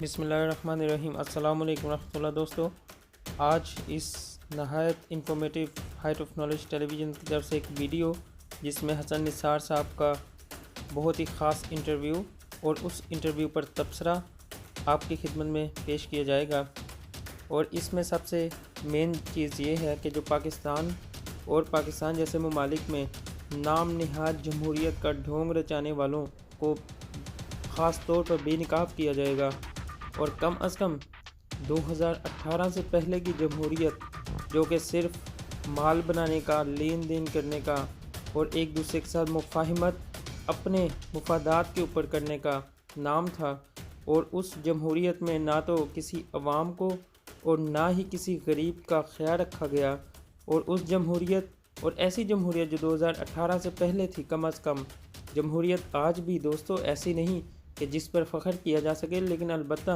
بسم اللہ الرحمن الرحیم۔ السلام علیکم ورحمۃ اللہ دوستو، آج اس نہایت informative height of knowledge television کی طرف سے ایک ویڈیو جس میں حسن نثار صاحب کا بہت ہی خاص انٹرویو اور اس انٹرویو پر تبصرہ آپ کی خدمت میں پیش کیا جائے گا۔ اور اس میں سب سے مین چیز یہ ہے کہ جو پاکستان اور پاکستان جیسے ممالک میں نام نہاد جمہوریت کا ڈھونگ رچانے والوں کو خاص طور پر بے نقاب کیا جائے گا، اور کم از کم 2018 سے پہلے کی جمہوریت جو کہ صرف مال بنانے کا، لین دین کرنے کا اور ایک دوسرے کے ساتھ مفاہمت اپنے مفادات کے اوپر کرنے کا نام تھا، اور اس جمہوریت میں نہ تو کسی عوام کو اور نہ ہی کسی غریب کا خیال رکھا گیا، اور اس جمہوریت اور ایسی جمہوریت جو 2018 سے پہلے تھی، کم از کم جمہوریت آج بھی دوستو ایسی نہیں کہ جس پر فخر کیا جا سکے، لیکن البتہ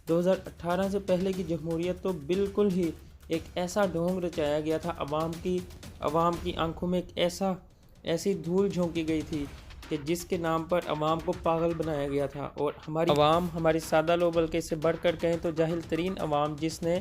2018 سے پہلے کی جمہوریت تو بالکل ہی ایک ایسا ڈھونگ رچایا گیا تھا، عوام کی آنکھوں میں ایک ایسی دھول جھونکی گئی تھی کہ جس کے نام پر عوام کو پاگل بنایا گیا تھا، اور ہماری عوام، ہماری سادہ لوگ، بلکہ اس سے بڑھ کر کہیں تو جاہل ترین عوام، جس نے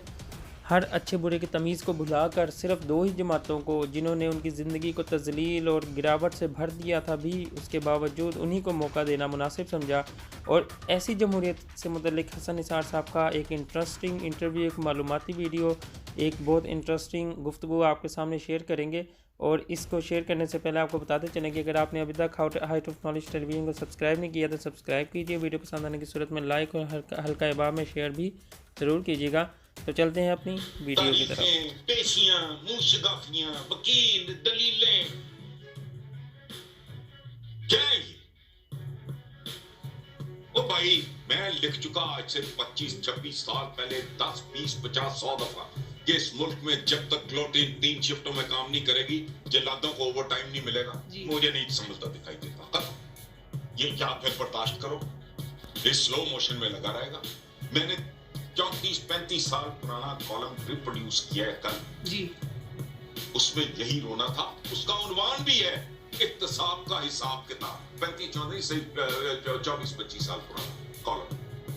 ہر اچھے برے کی تمیز کو بھلا کر صرف دو ہی جماعتوں کو، جنہوں نے ان کی زندگی کو تذلیل اور گراوٹ سے بھر دیا تھا، بھی اس کے باوجود انہی کو موقع دینا مناسب سمجھا۔ اور ایسی جمہوریت سے متعلق حسن نثار صاحب کا ایک انٹرسٹنگ انٹرویو، ایک معلوماتی ویڈیو، ایک بہت انٹرسٹنگ گفتگو آپ کے سامنے شیئر کریں گے۔ اور اس کو شیئر کرنے سے پہلے آپ کو بتاتے چلیں کہ اگر آپ نے ابھی تک height of knowledge television کو سبسکرائب نہیں کیا تو سبسکرائب کیجیے، ویڈیو پسند آنے کی صورت میں لائک اور ہلکا احباب میں شیئر بھی ضرور کیجیے گا۔ تو چلتے ہیں اپنی ویڈیو کی طرف۔ پیشیاں، منہ شگافیاں، وکیل، دلیلیں، کیا ہے یہ؟ او بھائی، میں لکھ چکا آج سے 25-26 سال پہلے 10, 20, 50, 100 دفعہ کہ اس ملک میں جب تک گلوٹین 3 شفٹوں میں کام نہیں کرے گی، جلادوں کو اوور ٹائم نہیں ملے گا۔ مجھے نہیں سمجھتا دکھائی دیتا، یہ کیا پھر برداشت کرو، یہ سلو موشن میں لگا رہے گا۔ میں نے 34-35 سال پرانا کالم ریپروڈیوس کیا ہے کل، اس میں یہی رونا تھا۔ اس کا عنوان بھی ہے احتساب کا حساب کتاب، 24-25 سال پرانا کالم،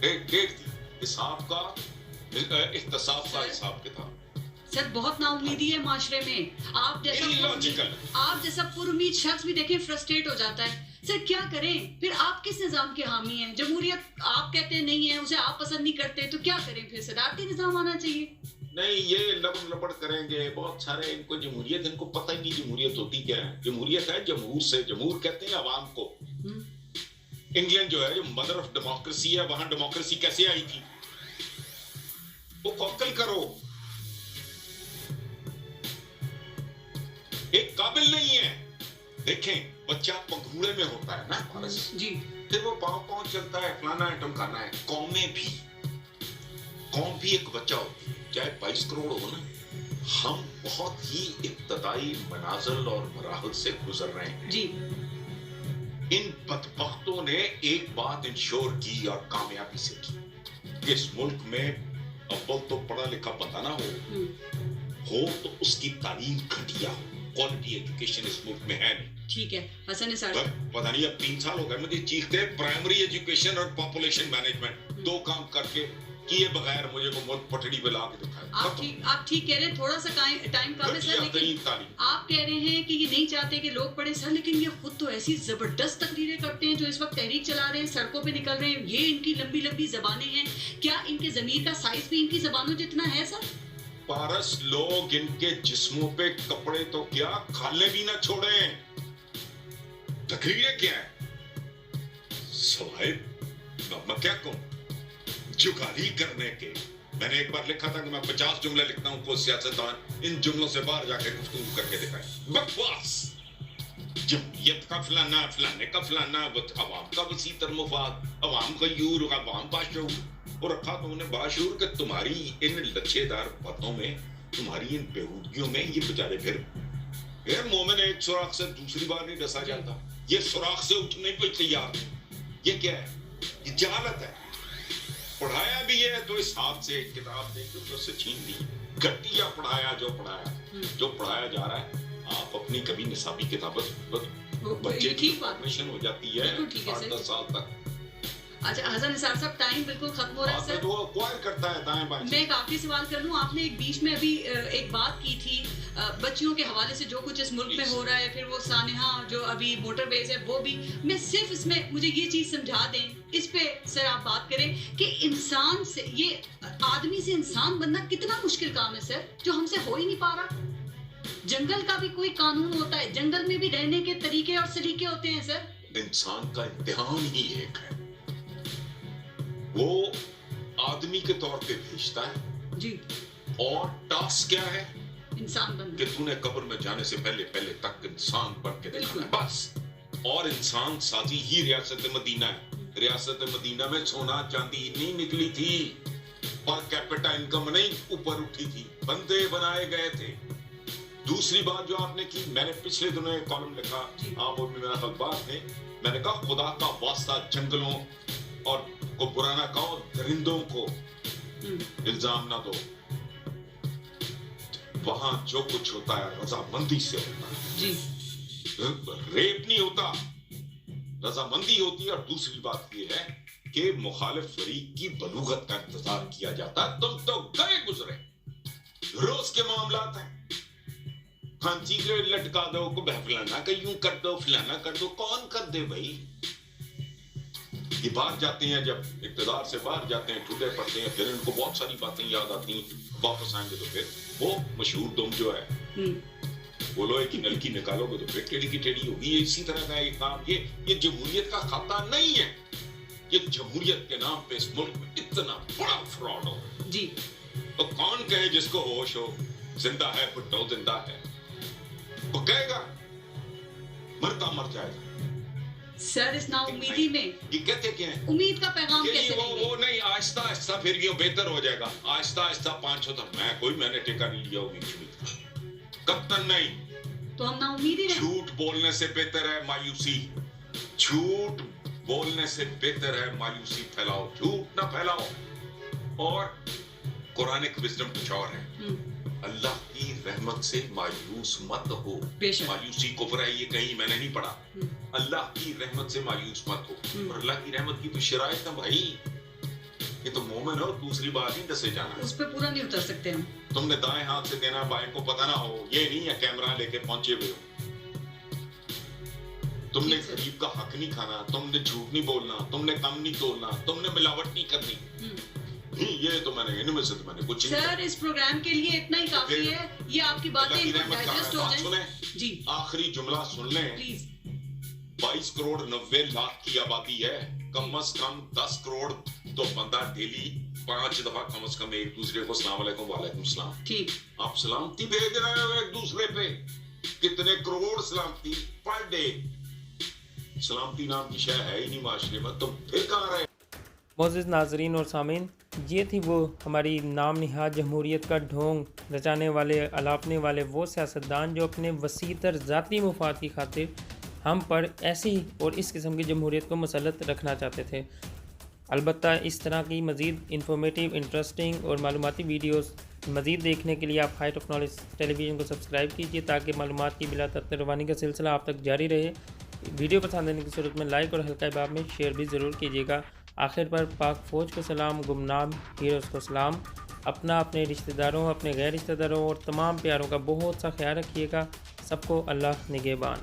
ڈیٹ تھی حساب کا، احتساب کا حساب کتاب۔ سر بہت نا امیدی ہے معاشرے میں، آپ جیسا پر امید شخص بھی دیکھیں فرسٹریٹ ہو جاتا ہے۔ سر کیا کریں پھر؟ آپ کس نظام کے حامی ہیں؟ جمہوریت آپ کہتے ہیں نہیں ہے، اسے آپ پسند نہیں کرتے، تو کیا کریں پھر؟ صدارتی نظام آنا چاہیے۔ نہیں، یہ لبڑ کریں گے بہت سارے، ان کو جمہوریت، ان کو پتہ ہی نہیں جمہوریت ہوتی کیا ہے۔ جمہوریت ہے جمہور سے، جمہور کہتے ہیں عوام کو۔ انگلینڈ جو ہے، جو مدر آف ڈیموکریسی ہے، وہاں ڈیموکریسی کیسے آئی تھی؟ وہ عقل کرو، ایک قابل نہیں ہے۔ دیکھیں، بچہ پنگھوڑے میں ہوتا ہے نا پارس، پھر وہ پاؤں چلتا ہے، فلانا ہے ٹمکانا ہے۔ قوم بھی ایک بچہ ہوتی ہے، چاہے 22 کروڑ ہو نا۔ ہم بہت ہی ابتدائی منازل اور مراحل سے گزر رہے ہیں۔ ان بدبختوں نے ایک بات انشور کی اور کامیابی سے کی کہ اس ملک میں اول تو پڑھا لکھا بندہ نہ ہو تو اس کی تعلیم گھٹیا ہو۔ کوالٹی ایجوکیشن اس ملک میں ہے نہیں۔ ٹھیک ہے حسن نثار، پتہ نہیں اب 3 سال ہو گئے مجھے چیختے، پرائمری ایجوکیشن اور پاپولیشن مینجمنٹ، 2 کام کر کے کیے بغیر مجھے کو ملک پٹڑی پہ لا کے دکھایا۔ آپ ٹھیک کہہ رہے ہیں، تھوڑا سا ٹائم کم ہے سر، لیکن آپ کہہ رہے ہیں کہ یہ نہیں چاہتے کہ لوگ پڑھیں سر، لیکن یہ خود تو ایسی زبردست تقریریں کرتے ہیں جو اس وقت تحریک چلا رہے ہیں، سڑکوں پہ نکل رہے ہیں، یہ ان کی لمبی لمبی زبانیں ہیں، کیا ان کے ضمیر کا سائز بھی ان کی زبانوں جتنا ہے سر؟ پارس، لوگ ان کے جسموں پہ کپڑے تو کیا کھالنے بھی نہ چھوڑیں، تقریریں کیا ہے سوائے میں کیا کہوں جگالی کرنے کے۔ میں نے ایک بار لکھا تھا کہ میں 50 جملے لکھتا ہوں، کوئی سیاستدان ان جملوں سے باہر جا کے گفتگو کر کے دکھائے۔ بکواس، جمہوریت کا فلانا، فلانے کا فلانا، عوام کا وسیع تر مفاد، عوام غیور، عوام باشعور، اور رکھا تو انہیں باشعور کہ تمہاری ان لچھے دار باتوں میں، تمہاری ان بیہودگیوں میں یہ بچارے پھر مومن ایک سوراخ سے دوسری بار نہیں ڈسا جاتا، یہ سوراخ سے اٹھنے پہ تیار ہے۔ یہ کیا ہے؟ یہ جہالت ہے۔ پڑھایا بھی ہے تو اس ہاتھ سے ایک کتاب دے کے اس سے چھین لی، گھٹیا پڑھایا جو پڑھایا جا رہا ہے۔ آپ اپنی کبھی نصابی کتابت بچے کی فارمیشن ہو جاتی ہے 8-10 سال تک، اچھا حسن نثار صاحب ٹائم بالکل ختم ہو رہا ہے سر. تو وہ کوائر کرتا ہے دائیں بائیں. میں ایک آخری سوال کر لوں. آپ نے ایک بیچ میں ابھی ایک بات کی تھی بچیوں کے حوالے سے جو کچھ اس ملک میں ہو رہا ہے, پھر وہ سانحہ جو ابھی موٹر ویز ہے وہ بھی. میں صرف اس میں مجھے یہ چیز سمجھا دیں, اس پہ سر آپ بات کریں کہ انسان سے, یہ آدمی سے انسان بننا کتنا مشکل کام ہے سر, جو ہم سے ہو ہی نہیں پا رہا. جنگل کا بھی کوئی قانون ہوتا ہے, جنگل میں بھی رہنے کے طریقے اور سلیقے ہوتے ہیں سر. انسان کا امتحان ہی ایک ہے, وہ آدمی کے طور پہ بھیجتا ہے جی, اور ٹاسک کیا ہے, انسان بننا, کہ تو نے قبر میں جانے سے پہلے تک انسان بن کے دکھانا ہے بس. اور انسان سازی ہی ریاست مدینہ ہے. ریاست مدینہ میں سونا چاندی نہیں نکلی تھی, پر کیپٹا انکم نہیں اوپر اٹھی تھی, بندے بنائے گئے تھے. دوسری بات جو آپ نے کی, میں نے پچھلے دنوں ایک کالم لکھا, آپ اور میرا اخبار تھے, میں نے کہا خدا کا واسطہ جنگلوں اور کو برا نہ کہو, درندوں کو الزام نہ دو. وہاں جو کچھ ہوتا ہے رضامندی سے ہوتا ہے جی, ریپ نہیں ہوتا, رضامندی ہوتی ہے. اور دوسری بات یہ ہے کہ مخالف فریق کی بلوغت کا انتظار کیا جاتا ہے. تم تو گئے گزرے روز کے معاملات ہیں, کھانسی کو لٹکا دو, کو فلانا کہ یوں کر دو, فلانا کر دو. کون کر دے بھائی؟ یہ باہر جاتے ہیں, جب اقتدار سے باہر جاتے ہیں, ٹوٹے پڑتے ہیں, پھر ان کو بہت ساری باتیں یاد آتی ہیں. واپس آئیں گے تو پھر وہ مشہور دم جو ہے, وہ لوہے کی نلکی نکالو گے تو پھر ٹیڑھی کی ٹیڑھی ہوگی. یہ اسی طرح کا ایک کام, یہ جمہوریت کا خطہ نہیں ہے. یہ جمہوریت کے نام پہ اس ملک میں اتنا بڑا فراڈ ہو جی. تو کون کہے جس کو ہوش ہو, زندہ ہے بھٹو زندہ ہے, وہ کہے گا مرتا مر جائے گا. سر اس نا امیدی میں یہ کہتے کیا ہیں, امید کا پیغام کیسے دیں گے؟ وہ نہیں, آہستہ آہستہ پھر یہ بہتر ہو جائے گا. آہستہ آہستہ 5 ہوتا, میں نے ٹیکا نہیں لیا ہوگی امید کا, قطعاً نہیں. تو ہم نا امیدی رہیں. جھوٹ بولنے سے بہتر ہے مایوسی, جھوٹ بولنے سے بہتر ہے مایوسی. پھیلاؤ, جھوٹ نہ پھیلاؤ. اور قرآن کی وزڈم کچھ اور ہے, اللہ کی رحمت سے مایوس مت ہو. مایوسی کفر ہے, یہ کہیں میں نے نہیں پڑھا. اللہ کی رحمت سے مایوس مت ہو. اور اللہ کی رحمت کی تو شرائط ہے بھائی, یہ تو مومن ہو, دوسری بات ہی دسے جانا, اس پہ پورا نہیں اتر سکتے ہم. تم نے دائیں ہاتھ سے دینا, بائیں کو پتہ نہ ہو, یہ نہیں ہے کیمرہ لے کے پہنچے ہوئے ہو. تم نے غریب کا حق نہیں کھانا, تم نے جھوٹ نہیں بولنا, تم نے کم نہیں تولنا, تم نے ملاوٹ نہیں کرنی. یہ تو میں نے ان میں سے میں نے کچھ نہیں. سر اس پروگرام کے لیے اتنا ہی کافی ہے, یہ آپ کی باتیں ڈائجسٹ ہو جائیں. جی آخری جملہ سن لیں پلیز. 22 کروڑ 90 لاکھ کی آبادی ہے, کم از کم 10 کروڑ تو بندہ ڈیلی 5 دفعہ کم از کم ایک دوسرے کو السلام علیکم وعلیکم السلام. ٹھیک, آپ سلامتی بھیج رہے ہو ایک دوسرے پہ, کتنے کروڑ سلامتی پر ڈے. سلامتی نام کی شے ہے ہی نہیں معاشرے میں, تم پھر کہاں رہے. معزز ناظرین اور سامعین, یہ تھی وہ ہماری نام نہاد جمہوریت کا ڈھونگ رچانے والے, الاپنے والے وہ سیاستدان جو اپنے وسیع تر ذاتی مفاد کی خاطر ہم پر ایسی اور اس قسم کی جمہوریت کو مسلط رکھنا چاہتے تھے. البتہ اس طرح کی مزید انفارمیٹیو, انٹرسٹنگ اور معلوماتی ویڈیوز مزید دیکھنے کے لیے آپ height of knowledge television کو سبسکرائب کیجیے, تاکہ معلومات کی بلا ترتیب روانی کا سلسلہ آپ تک جاری رہے. ویڈیو پسند آنے کی صورت میں لائک اور ہلکا باب میں شیئر بھی ضرور کیجیے گا. آخر پر پاک فوج کو سلام, گمنام ہیروز کو سلام. اپنا, اپنے رشتہ داروں, اپنے غیر رشتہ داروں اور تمام پیاروں کا بہت سا خیال رکھیے گا. سب کو اللہ نگہبان.